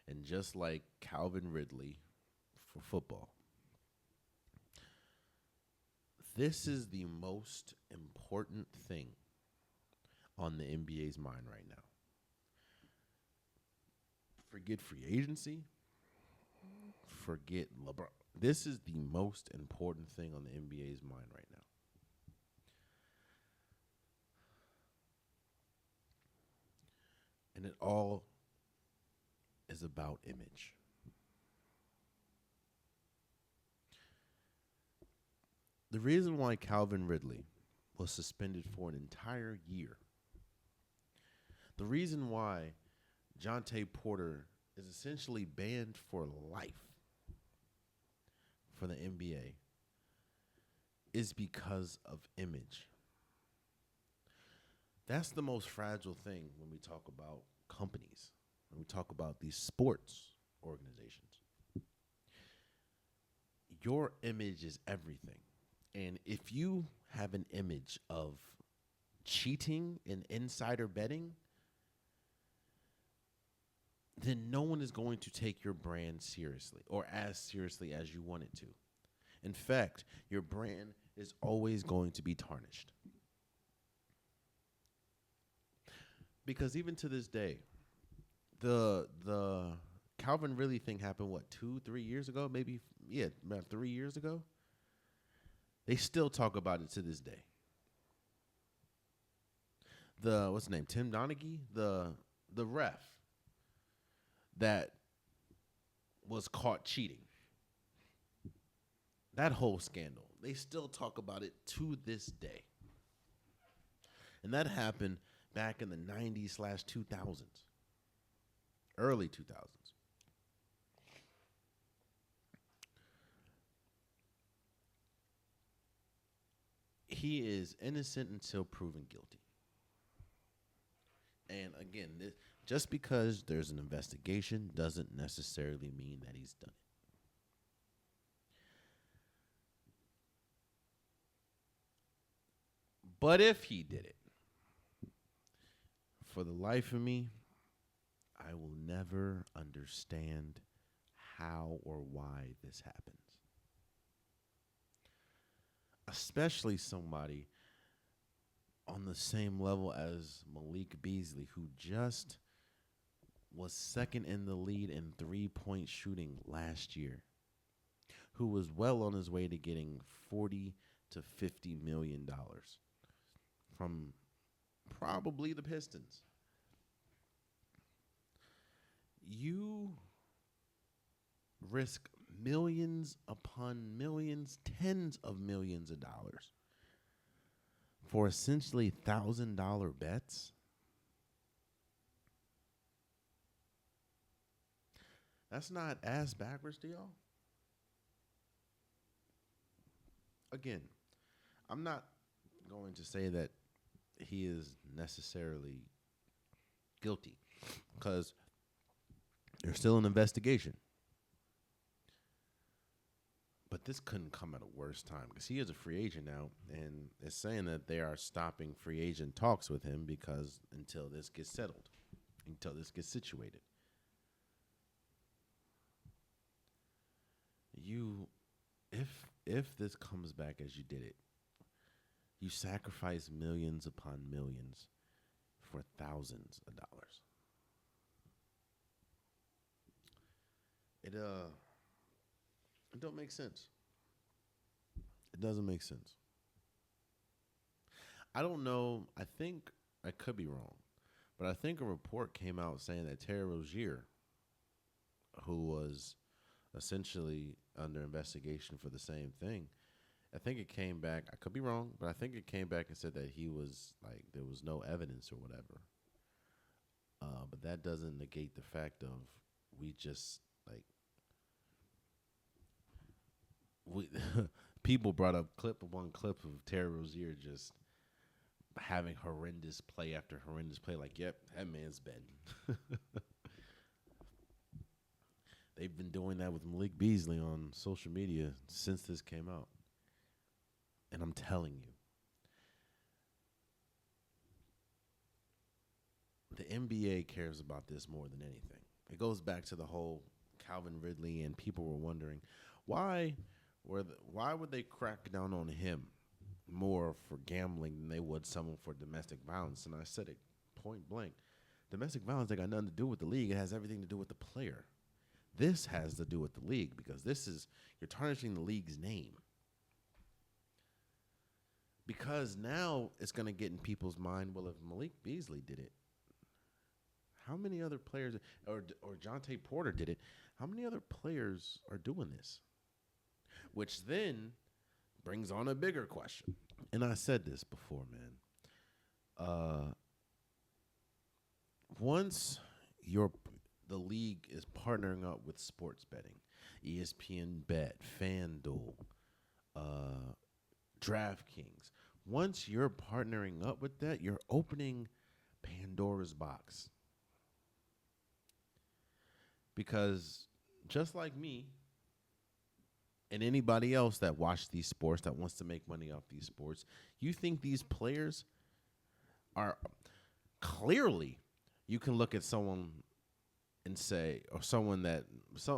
and just like Calvin Ridley for football, this is the most important thing on the NBA's mind right now. Forget free agency. Forget LeBron. This is the most important thing on the NBA's mind right now. And it all is about image. The reason why Calvin Ridley was suspended for an entire year, the reason why Jonte Porter is essentially banned for life for the NBA is because of image. That's the most fragile thing when we talk about companies, when we talk about these sports organizations. Your image is everything. And if you have an image of cheating and insider betting, then no one is going to take your brand seriously or as seriously as you want it to. In fact, your brand is always going to be tarnished. Because even to this day, the Calvin Ridley thing happened, 2-3 years ago? Maybe, about 3 years ago? They still talk about it to this day. What's his name? Tim Donaghy? The ref that was caught cheating. That whole scandal. They still talk about it to this day. And that happened back in the 90s/2000s. Early 2000s. He is innocent until proven guilty. And again, just because there's an investigation doesn't necessarily mean that he's done it. But if he did it, for the life of me, I will never understand how or why this happens. Especially somebody on the same level as Malik Beasley, who just was second in the lead in three-point shooting last year, who was well on his way to getting 40 to $50 million from probably the Pistons. You risk millions upon millions, tens of millions of dollars for essentially $1,000 bets. That's not ass backwards to y'all. Again, I'm not going to say that he is necessarily guilty because there's still an investigation. But this couldn't come at a worse time because he is a free agent now, and it's saying that they are stopping free agent talks with him because until this gets settled, until this gets situated. If this comes back as you did it, you sacrifice millions upon millions for thousands of dollars. It don't make sense. It doesn't make sense. I don't know. I think I could be wrong, but I think a report came out saying that Terry Rozier, who was essentially under investigation for the same thing, I think it came back. I could be wrong, but I think it came back and said that he was like there was no evidence or whatever. But that doesn't negate the fact of we just like we people brought up one clip of Terry Rozier just having horrendous play after horrendous play. Like, yep, that man's been. They've been doing that with Malik Beasley on social media since this came out. And I'm telling you, the NBA cares about this more than anything. It goes back to the whole Calvin Ridley, and people were wondering why would they crack down on him more for gambling than they would someone for domestic violence? And I said it point blank. Domestic violence ain't got nothing to do with the league. It has everything to do with the player. This has to do with the league because you're tarnishing the league's name. Because now it's going to get in people's mind, well, if Malik Beasley did it, how many other players, or Jonte Porter did it, how many other players are doing this? Which then brings on a bigger question. And I said this before, man. Once the league is partnering up with sports betting, ESPN Bet, FanDuel, DraftKings. Once you're partnering up with that, you're opening Pandora's box. Because just like me and anybody else that watch these sports, that wants to make money off these sports, you think these players are clearly, you can look at someone and say, or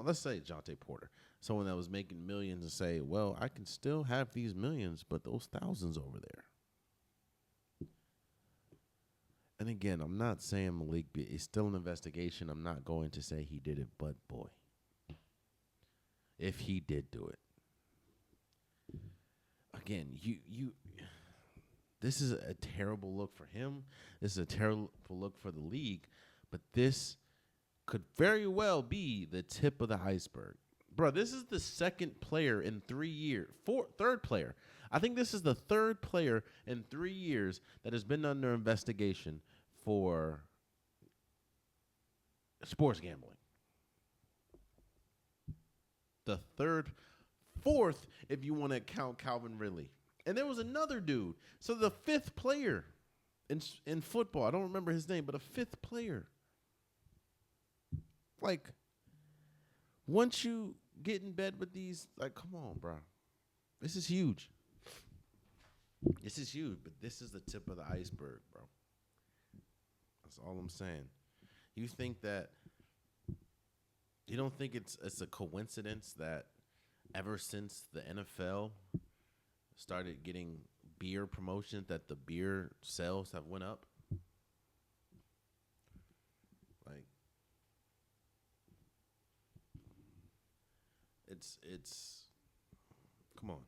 let's say Jonte Porter, someone that was making millions and say, well, I can still have these millions, but those thousands over there. And again, I'm not saying Malik is still an investigation. I'm not going to say he did it, but boy, if he did do it, again, this is a terrible look for him. This is a terrible look for the league, but this could very well be the tip of the iceberg. Bro, this is the second player in 3 years. Third player. I think this is the third player in 3 years that has been under investigation for sports gambling. The fourth, if you want to count Calvin Ridley. And there was another dude. So the fifth player in football, I don't remember his name, but a fifth player. Like, once you get in bed with these, like, come on, bro. This is huge. This is huge, but this is the tip of the iceberg, bro. That's all I'm saying. You don't think it's a coincidence that ever since the NFL started getting beer promotions that the beer sales have went up? Like, it's come on.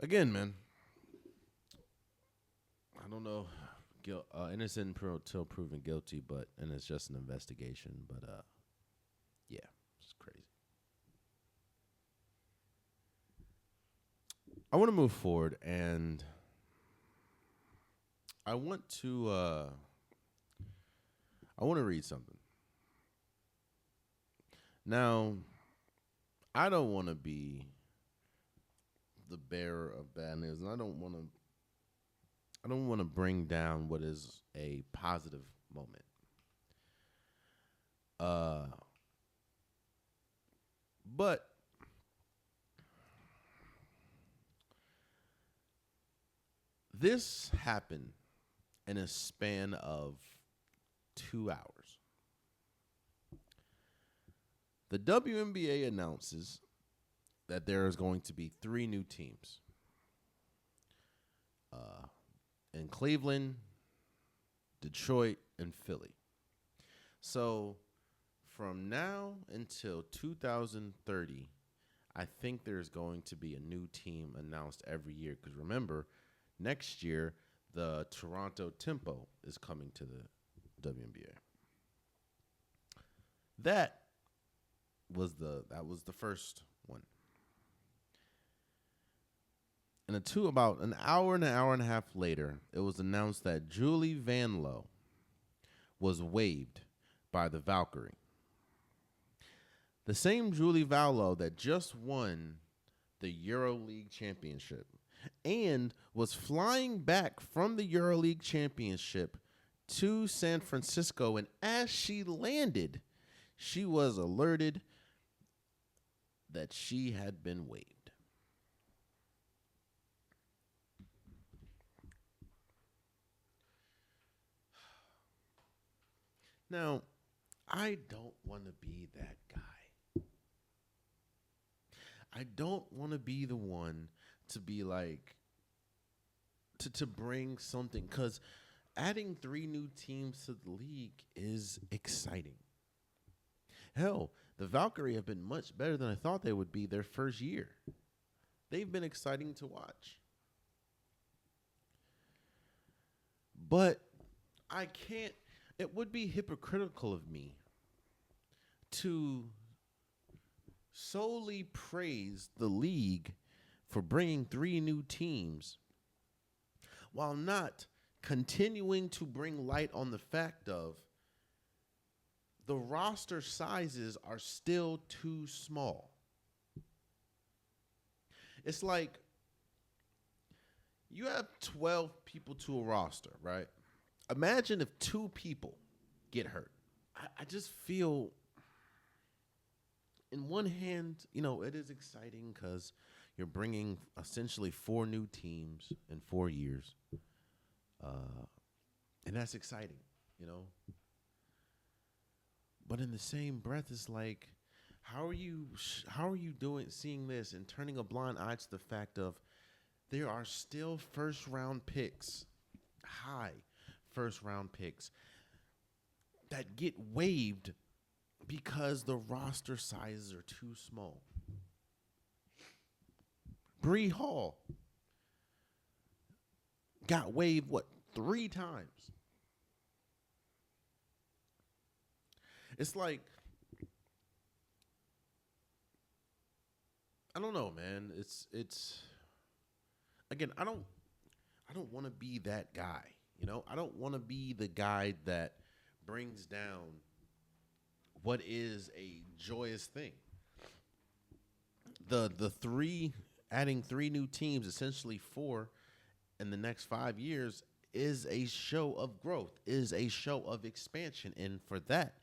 Again, man, I don't know. Innocent until proven guilty, and it's just an investigation. But yeah, it's crazy. I want to move forward, and I want to read something. Now, I don't want to be the bearer of bad news, and I don't want to bring down what is a positive moment. But this happened in a span of 2 hours. The WNBA announces that there is going to be 3 new teams in Cleveland, Detroit, and Philly. So from now until 2030, I think there's going to be a new team announced every year. Because remember, next year, the Toronto Tempo is coming to the WNBA. That was the first one. And about an hour and a half later, it was announced that Julie Van Loo was waived by the Valkyrie. The same Julie Van Loo that just won the EuroLeague Championship and was flying back from the EuroLeague Championship to San Francisco. And as she landed, she was alerted that she had been waived. Now, I don't want to be that guy. I don't want to be the one to be like, to bring something, because adding 3 new teams to the league is exciting. Hell, the Valkyrie have been much better than I thought they would be their first year. They've been exciting to watch. But I can't, it would be hypocritical of me to solely praise the league for bringing 3 new teams while not continuing to bring light on the fact of the roster sizes are still too small. It's like you have 12 people to a roster, right? Imagine if 2 people get hurt. I just feel, in one hand, it is exciting because you're bringing essentially 4 new teams in 4 years. And that's exciting, But in the same breath, it's like, how are you seeing this and turning a blind eye to the fact of there are still first-round picks, high first-round picks, that get waived because the roster sizes are too small. Bree Hall got waived, 3 times? It's like, I don't know, man. It's again, I don't want to be that guy, I don't want to be the guy that brings down what is a joyous thing. Adding 3 new teams, essentially 4 in the next 5 years, is a show of growth, is a show of expansion, and for that,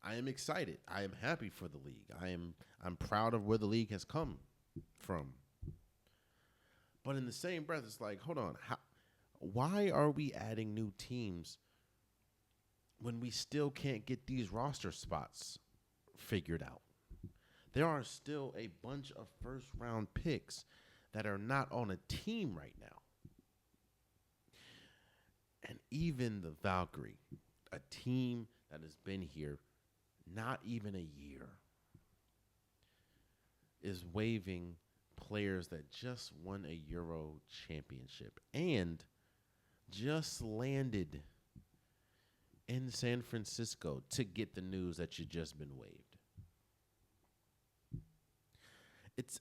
I am excited. I am happy for the league. I'm proud of where the league has come from. But in the same breath, it's like, hold on, why are we adding new teams when we still can't get these roster spots figured out? There are still a bunch of first-round picks that are not on a team right now. And even the Valkyrie, a team that has been here not even a year, is waiving players that just won a Euro championship and just landed in San Francisco to get the news that you've just been waived. It's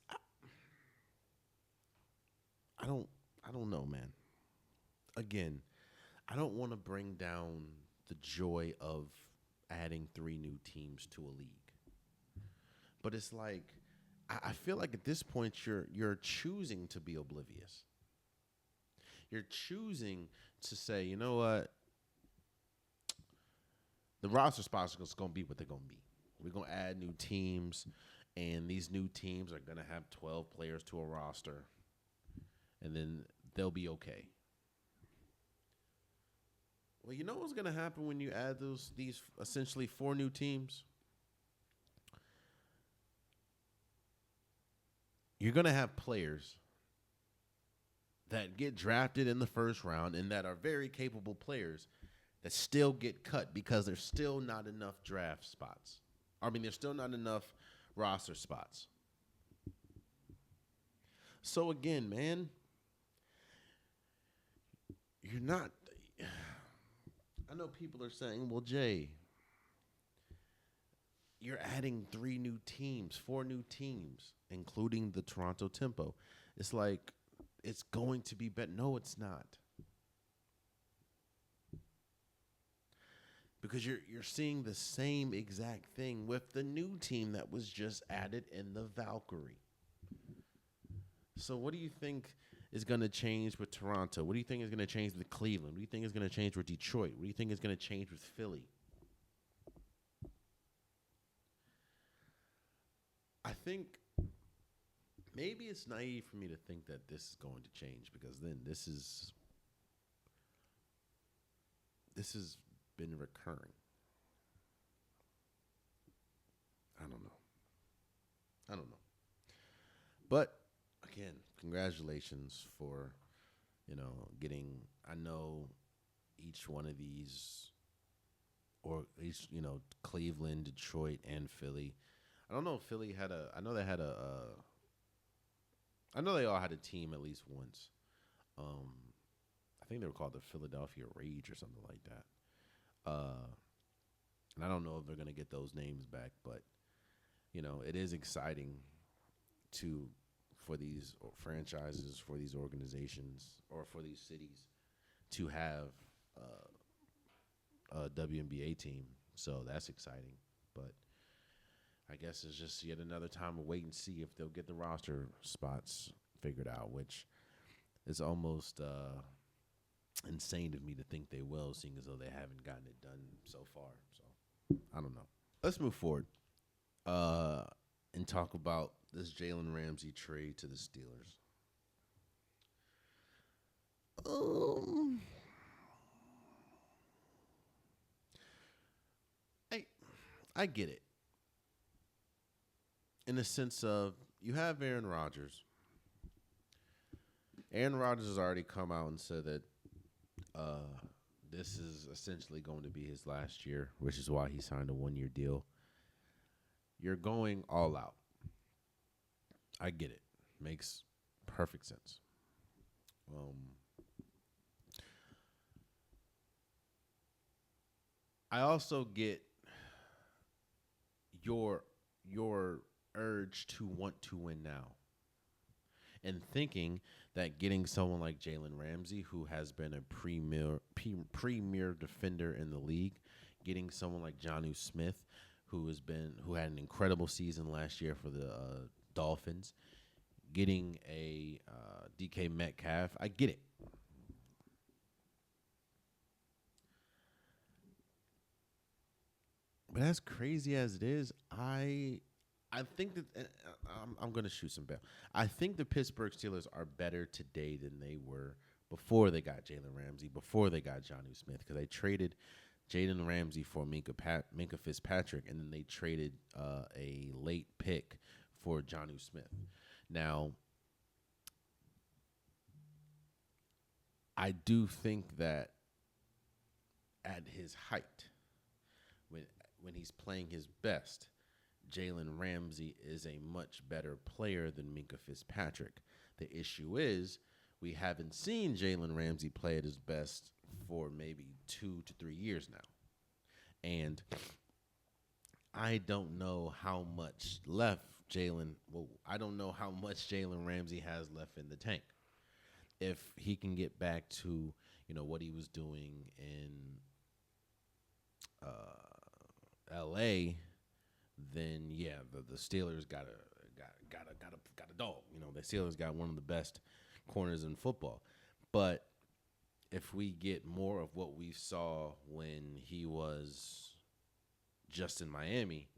I don't know, man. Again, I don't want to bring down the joy of adding 3 new teams to a league. But it's like I feel like at this point you're choosing to be oblivious. You're choosing to say, you know what? The roster spots are going to be what they're going to be. We're going to add new teams, and these new teams are going to have 12 players to a roster, and then they'll be okay. Well, you know what's going to happen when you add these essentially 4 new teams? You're going to have players that get drafted in the first round and that are very capable players that still get cut because there's still not enough draft spots. There's still not enough roster spots. So again, man, you're not. I know people are saying, well, Jay, you're adding 3 new teams, 4 new teams, including the Toronto Tempo. It's like, it's going to be better. No, it's not. Because you're seeing the same exact thing with the new team that was just added in the Valkyrie. So what do you think is going to change with Toronto? What do you think is going to change with Cleveland? What do you think is going to change with Detroit? What do you think is going to change with Philly? I think maybe it's naive for me to think that this is going to change, because then this has been recurring. I don't know. But again, congratulations for, getting, I know each one of these, or each, Cleveland, Detroit, and Philly. I don't know if Philly had I know they all had a team at least once. I think they were called the Philadelphia Rage or something like that. And I don't know if they're going to get those names back, but, it is exciting for these franchises, for these organizations, or for these cities to have a WNBA team. So that's exciting. But I guess it's just yet another time to wait and see if they'll get the roster spots figured out, which is almost insane of me to think they will, seeing as though they haven't gotten it done so far. So I don't know. Let's move forward and talk about this Jalen Ramsey trade to the Steelers. I get it. In the sense of, you have Aaron Rodgers. Aaron Rodgers has already come out and said that this is essentially going to be his last year, which is why he signed a 1-year deal. You're going all out. I get it. Makes perfect sense. I also get your urge to want to win now, and thinking that getting someone like Jalen Ramsey, who has been a premier defender in the league, getting someone like Jonnu Smith, who had an incredible season last year for the Dolphins, getting a DK Metcalf, I get it. But as crazy as it is, I think that I'm going to shoot some bail. I think the Pittsburgh Steelers are better today than they were before they got Jalen Ramsey, before they got Jonnu Smith, because they traded Jalen Ramsey for Minkah Fitzpatrick, and then they traded a late pick for Jonnu Smith. Now, I do think that at his height, when he's playing his best, Jalen Ramsey is a much better player than Minka Fitzpatrick. The issue is we haven't seen Jalen Ramsey play at his best for maybe 2 to 3 years now. And I don't know how much left I don't know how much Jalen Ramsey has left in the tank. If he can get back to, what he was doing in LA, then yeah, the Steelers got a dog. The Steelers got one of the best corners in football. But if we get more of what we saw when he was just in Miami,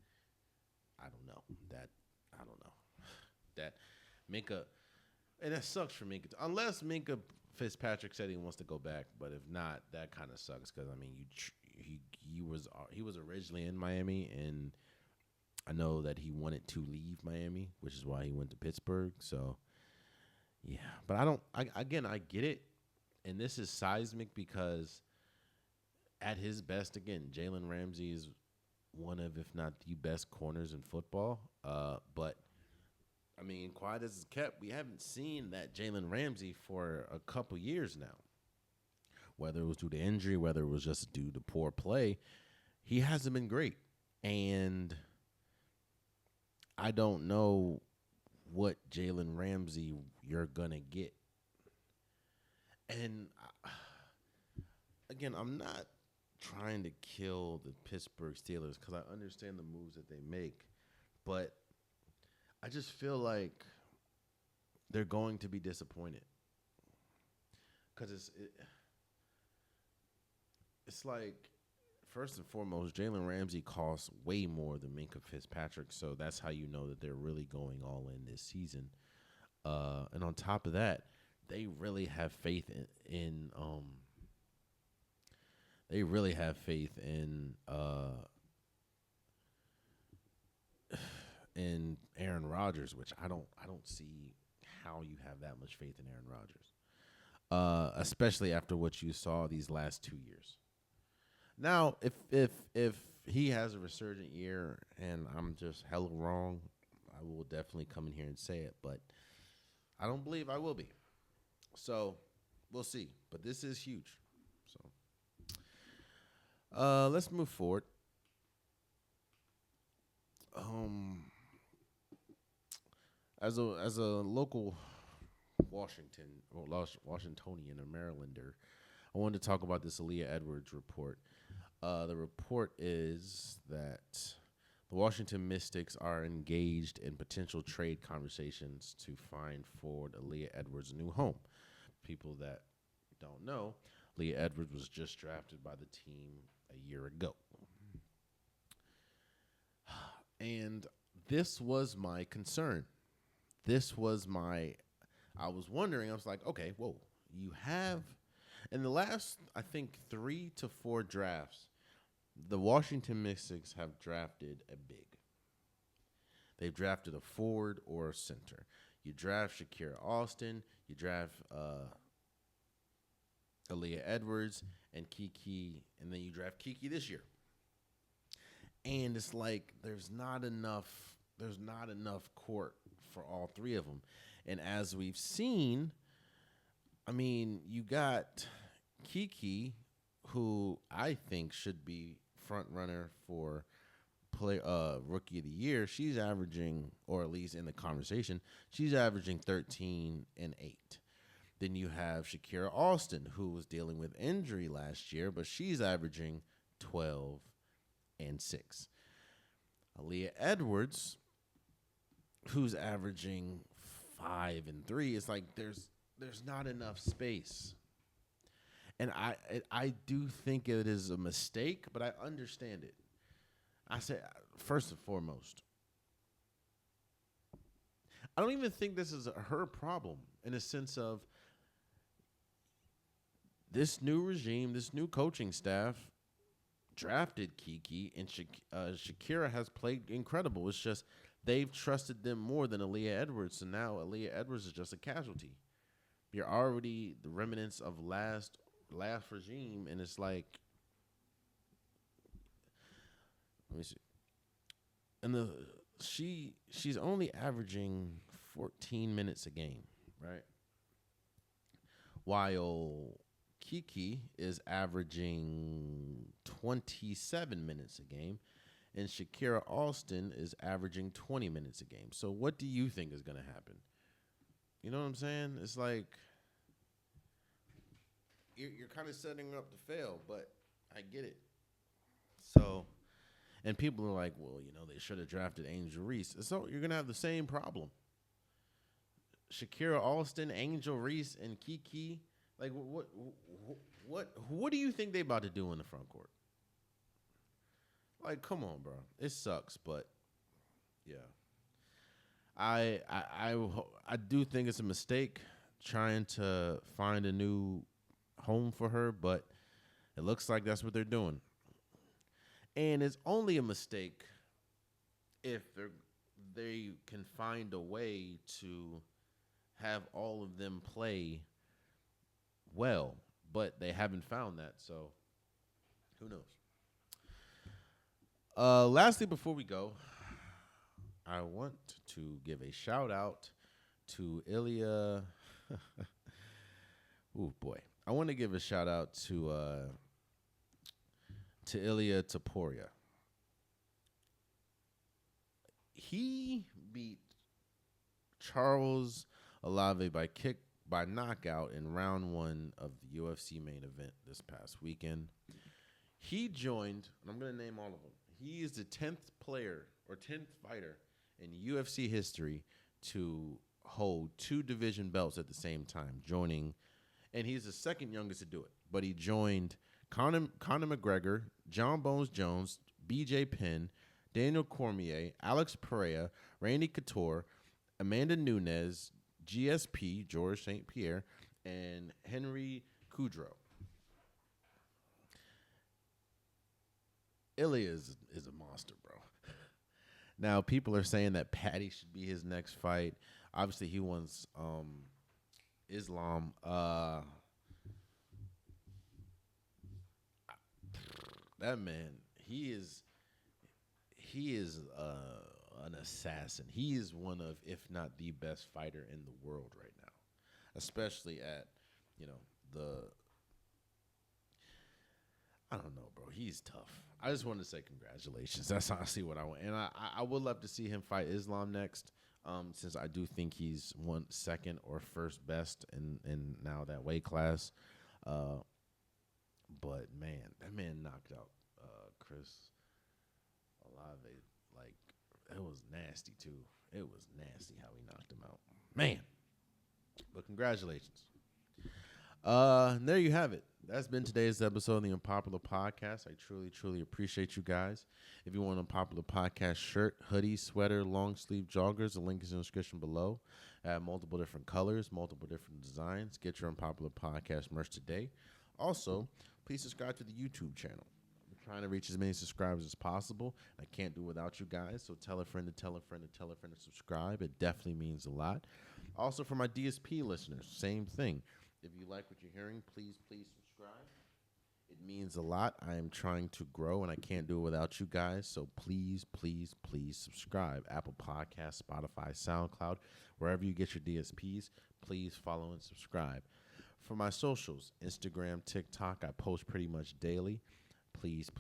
I don't know. That Minka, and that sucks for Minka. Unless Minka Fitzpatrick said he wants to go back, but if not, that kind of sucks because he was originally in Miami, and I know that he wanted to leave Miami, which is why he went to Pittsburgh. So yeah, but I get it, and this is seismic because at his best, again, Jalen Ramsey is one of, if not the best corners in football. But I mean, quiet as it's kept, we haven't seen that Jalen Ramsey for a couple years now. Whether it was due to injury, whether it was just due to poor play, he hasn't been great. And I don't know what Jalen Ramsey you're going to get. And again, I'm not trying to kill the Pittsburgh Steelers because I understand the moves that they make, but I just feel like they're going to be disappointed because it's like, first and foremost, Jalen Ramsey costs way more than Minka Fitzpatrick, so that's how you know that they're really going all in this season. And on top of that, they really have faith in Aaron Rodgers, which I don't see how you have that much faith in Aaron Rodgers, especially after what you saw these last 2 years. Now, if he has a resurgent year and I'm just hella wrong, I will definitely come in here and say it, but I don't believe I will be. So we'll see. But this is huge. So let's move forward. As a local Washingtonian or Marylander, I wanted to talk about this Aaliyah Edwards report. The report is that the Washington Mystics are engaged in potential trade conversations to find forward Aaliyah Edwards a new home. People that don't know, Aaliyah Edwards was just drafted by the team a year ago. And this was my concern. I was wondering, I was like, okay, whoa, you have, in the last, I think, 3 to 4 drafts, the Washington Mystics have drafted a big. They've drafted a forward or a center. You draft Shakira Austin, you draft Aaliyah Edwards and Kiki, and then you draft Kiki this year. And it's like there's not enough court for all 3 of them. And as we've seen, I mean, you got Kiki, who I think should be front runner for rookie of the year. She's averaging, or at least in the conversation, she's averaging 13 and 8. Then you have Shakira Austin, who was dealing with injury last year, but she's averaging 12 and 6. Aaliyah Edwards, who's averaging 5 and 3. It's like there's not enough space. And I do think it is a mistake, but I understand it. I say, first and foremost, I don't even think this is her problem in a sense of this new regime, this new coaching staff drafted Kiki, and Shakira has played incredible. It's just they've trusted them more than Aaliyah Edwards, and now Aaliyah Edwards is just a casualty. You're already the remnants of last regime, and it's like, let me see. and she's only averaging 14 minutes a game, right? While Kiki is averaging 27 minutes a game, and Shakira Alston is averaging 20 minutes a game. So what do you think is going to happen? You know what I'm saying? It's like you're kind of setting her up to fail, but I get it. So, and people are like, well, they should have drafted Angel Reese. So you're going to have the same problem. Shakira Alston, Angel Reese, and Kiki. Like, what do you think they about to do in the front court? Like, come on, bro. It sucks, but yeah. I do think it's a mistake trying to find a new home for her, but it looks like that's what they're doing. And it's only a mistake if they can find a way to have all of them play well, but they haven't found that, so who knows? Lastly, before we go, I want to give a shout out to Ilia. Oh boy, I want to give a shout out to Ilia Topuria. He beat Charles Olave by knockout in round 1 of the UFC main event this past weekend. He joined, and I'm going to name all of them. He is the 10th player or 10th fighter in UFC history to hold 2 division belts at the same time, joining, and he's the second youngest to do it. But he joined Conor McGregor, John Bones Jones, BJ Penn, Daniel Cormier, Alex Pereira, Randy Couture, Amanda Nunes, GSP, George St. Pierre, and Henry Kudrow. Ilia is a monster, bro. Now, people are saying that Patty should be his next fight. Obviously, he wants Islam. That man, he is an assassin. He is one of, if not the best fighter in the world right now, especially at, I don't know, bro. He's tough. I just wanted to say congratulations. That's honestly what I want. And I would love to see him fight Islam next, since I do think he's second or first best in now that weight class. But, man, that man knocked out Chris Olave. Like, it was nasty, too. It was nasty how he knocked him out. Man. But congratulations. There you have it. That's been today's episode of the Unpopular Podcast. I truly, truly appreciate you guys. If you want an Unpopular Podcast shirt, hoodie, sweater, long sleeve joggers, the link is in the description below. I have multiple different colors, multiple different designs. Get your Unpopular Podcast merch today. Also, please subscribe to the YouTube channel. I'm trying to reach as many subscribers as possible. I can't do it without you guys, so tell a friend to tell a friend to tell a friend to subscribe. It definitely means a lot. Also, for my DSP listeners, same thing. If you like what you're hearing, please subscribe. It means a lot. I am trying to grow, and I can't do it without you guys. So please subscribe. Apple Podcasts, Spotify, SoundCloud, wherever you get your DSPs, please follow and subscribe. For my socials, Instagram, TikTok, I post pretty much daily. Please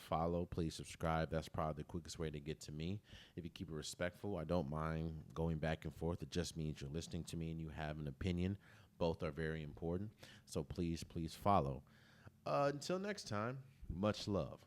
follow. Please subscribe. That's probably the quickest way to get to me. If you keep it respectful, I don't mind going back and forth. It just means you're listening to me and you have an opinion. Both are very important. So please follow. Until next time, much love.